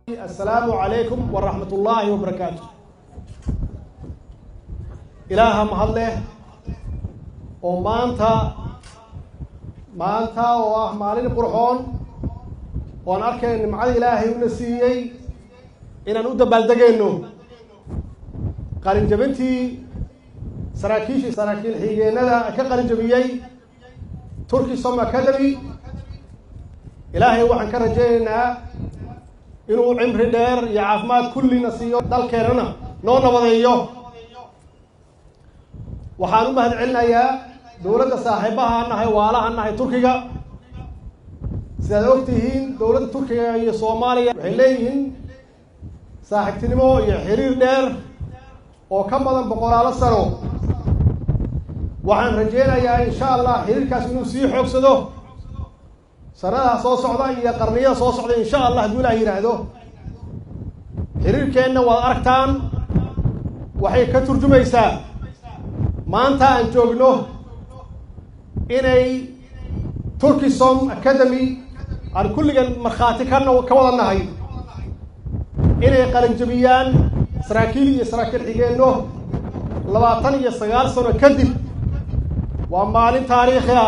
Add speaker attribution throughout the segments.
Speaker 1: السلام عليكم ورحمة الله وبركاته. إلها مهله ومانتا ومالين قرحون ونركن إن معاد إلهي ونسيي إن نود بلدجينه قال جبنتي سراكيل حيجينا كقال جبيي تركي صم أكاديمي إلهي وعن كرجينا إنه عمر دير يعافمات كل نسيو دال كيرنا نونا وضعيو وحانو مهد علنا يا دولة صاحبها أنها والا أنها تركيا سيدوكتهين دولة تركيا هي صوماليا وحليهن صاحب تنمو يحرير دير وكملا بقرال السنو وحان رجينا يا إن شاء الله حرير كاسنو سيحوك سدو سنة صوص عضا يا قرنية صوص عضا إن شاء الله دولا يرادو حرير كأنه وأركتان وحي كترجمة يسا ما أنت أنجوغنو إني تركي صوم أكاديمي على كل مرخاتي كانوا كوضا النهي إني قرنجبيان سراكيل حيجينو لباطن يسغال سنة كذب ومالين تاريخها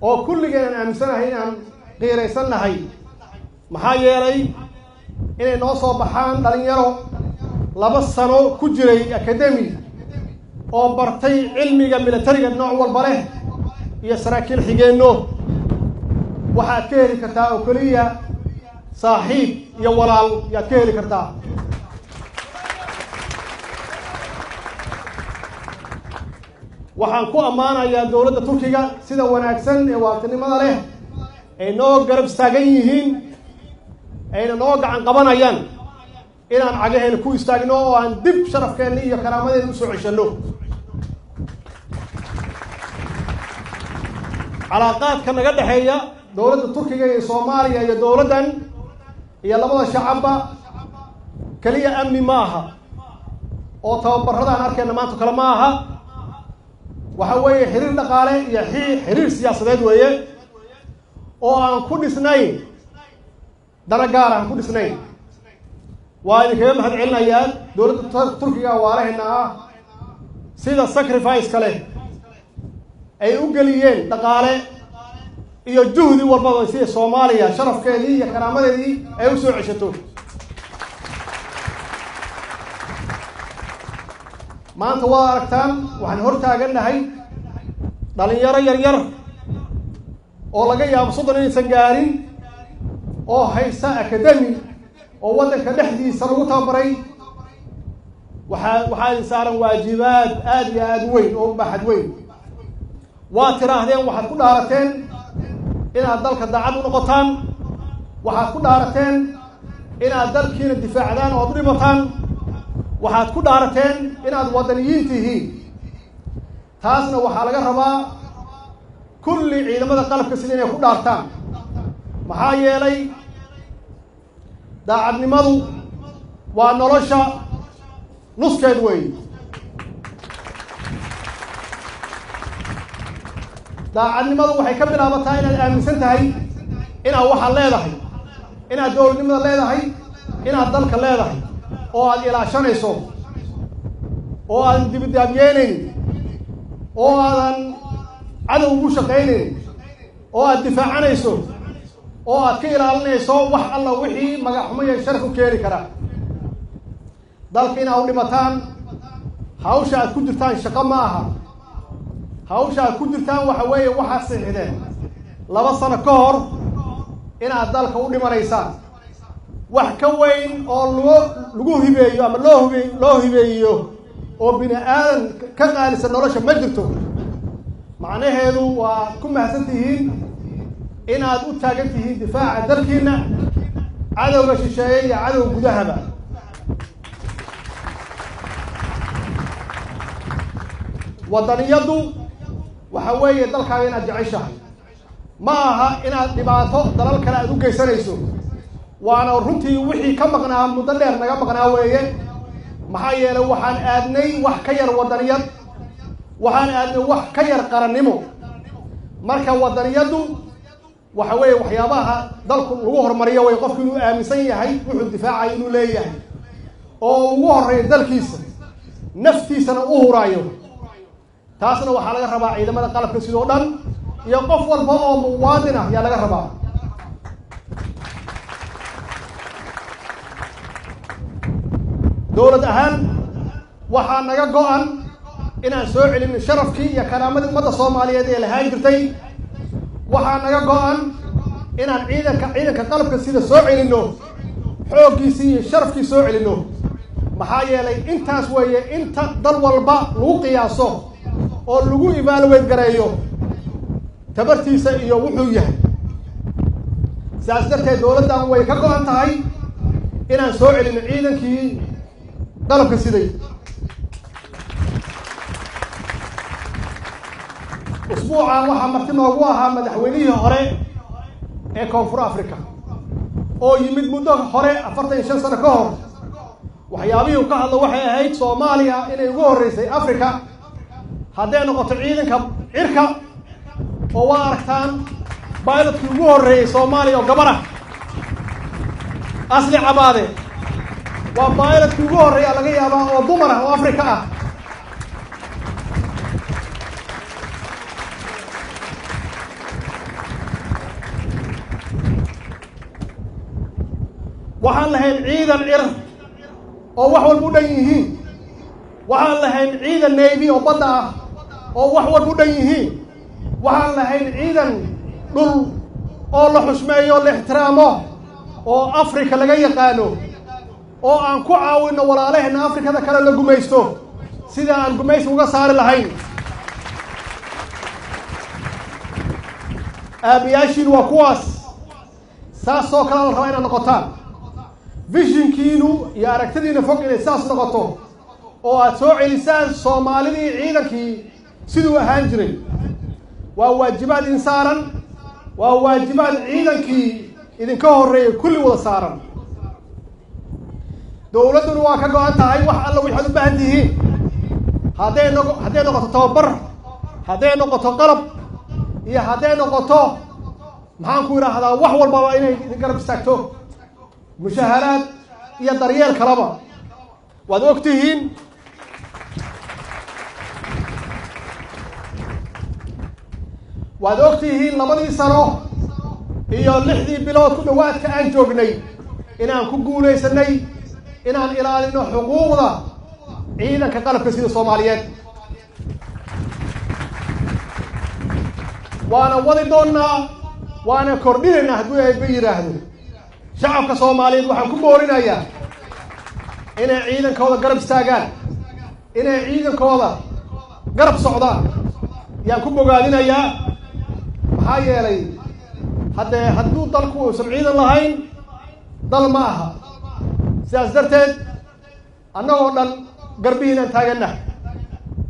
Speaker 1: oo kulligeen aaminsanahay inaan qiiraysannahay maxaa yeelay inay noo soo baxaan dhalinyaro 2 sano ku jiray academy oo bartay cilmiga militariga nooc walba leh iyo saraakiil xigeenno waxaad ka heli kartaa oo kaliya saaxiib iyo walaal yaad ka heli kartaa waxaan ku amaanayaa dawladda Turkiga sida wanaagsan ee waqtinimada leh ay noo garab taagan yihiin ayna noo gacan qabanayaan inaan cagaheena ku istaagno oo aan dib sharafkeenna iyo karaamadeena usoo ceshano calaaqaadka naga dhexeeya dowladda Turkiga iyo Soomaaliya iyo dowladdan iyo labada shacabba kaliya amni ma aha oo tababaradaan arkayna maanta kala ma aha waxa weeye xiriir dhaqaale iyo xiriir siyaasadeed weeye oo aan ku dhisnayn dana gaar aan ku dhisnayn waa idinkaga mahad celinayaa dowladda Turkiga walaalaheena ah sida sacrifice kale ay u galiyeen dhaqaale iyo juhdi walba sida Soomaaliya sharafkeedii iyo karaamadeedii ay u soo ceshato maanta waa aragtaan waxaan hor taaganahay dhalinyaro yar oo laga yaabo 30 inaysan gaarin oo haysta academy oo wadanka dhexdiisa lagu tababaray waxaa saaran waajibaad aad iyo aad weyn oo baaxad weyn waa tiraahdeen waxaad ku dhaarateen inaad dalka daacad u noqotaan waxaad ku dhaarateen inaad dalkiina difaacdaan oo dhibataan waxaad ku dhaarateen inaad wadaniyiin tihiin taasna waxaa laga rabaa kulli ciidamada qalabka sida inay ku dhaartaan maxaa yeelay daacadnimadu waa nolosha nuskeed weyn daacadnimadu waxay ka bilaabataa inaad aaminsan tahay inaad waxaad leedahay inaad dowladnimada leedahay inaad dalka leedahay oo aad ilaashanayso oo aadan dibidaabyeenayn oo aadan cadow ugu shaqaynayn oo aad difaacanayso oo aad ka ilaalinayso wax alla wixii magaxumo iyo sharaf u keeni kara dalka inaad u dhimataan hawsha aad ku jirtaan shaqo ma aha hawsha aad ku jirtaan waxa weeye waxaad saxiixdeen 2 sano ka hor inaad dalka u dhimanaysaan wax ka weyn oo lagu hibeeyo ama loo hibeeyo oo bini aadan ka qaalisan nolosha ma jirto macnaheedu waa ku mahadsan tihiin inaad u taagan tihiin difaaca dalkiina cadowga shisheeye iyo cadowga gudahaba wadaniyadu waxa weeye dalkaaga inaad jeceshahay ma aha inaad dhibaato dalal kale aad u geysanayso waana runtii wixii ka maqnaa muddo dheer naga maqnaa weeye maxaa yeelay waxaan aadnay wax ka yar wadaniyad waxaan aadnay wax ka yar qarannimo marka wadaniyadu waxa weeye waxyaabaha dalku lagu horumariyo way qofku inuu aaminsan yahay wuxuu difaacay inuu leeyahay oo ugu horeeyo dalkiisa naftiisana u huraayo taasna waxaa laga rabaa ciidamada qalabka sidoo dhan iyo qof walba oo muwaadin ah yaa laga rabaa dowlad ahaan waxaa naga go'an inaan soo celin sharafkii iyo karaamadii ummadda Soomaaliyeed ee lahayn jirtay waxaa naga go'an inaan ciidanka qalabka sida soo celino xooggiisii iyo sharafkii soo celino maxaa yeelay intaas weeye inta dal walba lagu qiyaaso oo lagu evaluate gareeyo tabartiisa iyo wuxuu yahay sidaas darteed dowladdan way ka go'an tahay inaan soo celino ciidankii qalabka siday usbuucan waxaa marti noogu ahaa madaxweynihii hore ee Koonfur Afrika oo yimid muddo hore 45 sano ka hor waxyaabihii uu ka hadlo waxay ahayd Soomaaliya inay ugu horeysay Afrika hadday noqoto ciidanka cirka oo waa aragtaan pilotkii ugu horeeyay Soomaaliya oo gabar ah Asli Cabaade waa pilotkii ugu horeeyay laga yaabaa oo dumar ah oo Afrika ah waxaan lahayn ciidan cir oo wax walba u dhan yihiin waxaan lahayn ciidan navy oo badda ah oo wax walba u dhan yihiin waxaan lahayn ciidan dhul oo la xushmeeyo la ixtiraamo oo Afrika laga yaqaano oo aan ku caawino walaalaheena Afrikada kale la gumaysto sida aan gumaysi uga saari lahayn aabiyaashiin waa kuwaas saasoo kale la rabaa inaad noqotaan vision kiinu iyo aragtidiina fog inay saas noqoto oo aad soo celisaan Soomaalidii ciidankii sidoo ahaan jiray waa waajibaad insaaran waa waajibaad ciidankii idinka horeeyay kulli wada saaran dawladdu waa ka go'an tahay wax alla wixii u baahan yihiin hadday noqoto tababar hadday noqoto qalab iyo hadday noqoto maxaan ku yiraahdaa wax walba inay garab istaagto mushaharaad iyo daryeel kalaba waad ogtihiin labadii sano iyo 6 bilood ku dhawaadka aan joognay inaan ku guuleysanay inaan ilaalino xuquuqda ciidanka qalabka sida Soomaaliyeed waana wadi doonaa waana kordhinayna haddii ay yiraahdo shacabka Soomaaliyeed waxaan ku boorinayaa inay ciidankooda garab istaagaan inay ciidankooda garab socdaan yaan ku bogaadinayaa maxaa yeelay hadduu dalku uusan ciidan lahayn dal ma aha sidaas darteed annagoo dhan garbihiinaan taaganna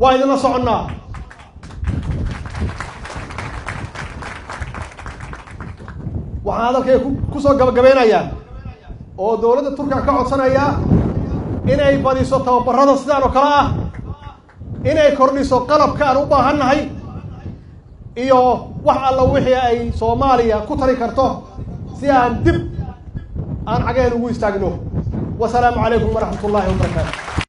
Speaker 1: waa idinla soconnaa waxaan hadalkay ku soo gabagabeynayaa oo dawladda Turkiga ka codsanaya inay badiso tababarada sidaan oo kale ah inay kordhiso qalabka aan u baahannahay iyo wax alla wixii ay Soomaaliya ku tari karto si aan dib aan xageen ugu istaagno wassalaamu calaykum waraxmatullaahi wabarakaatuh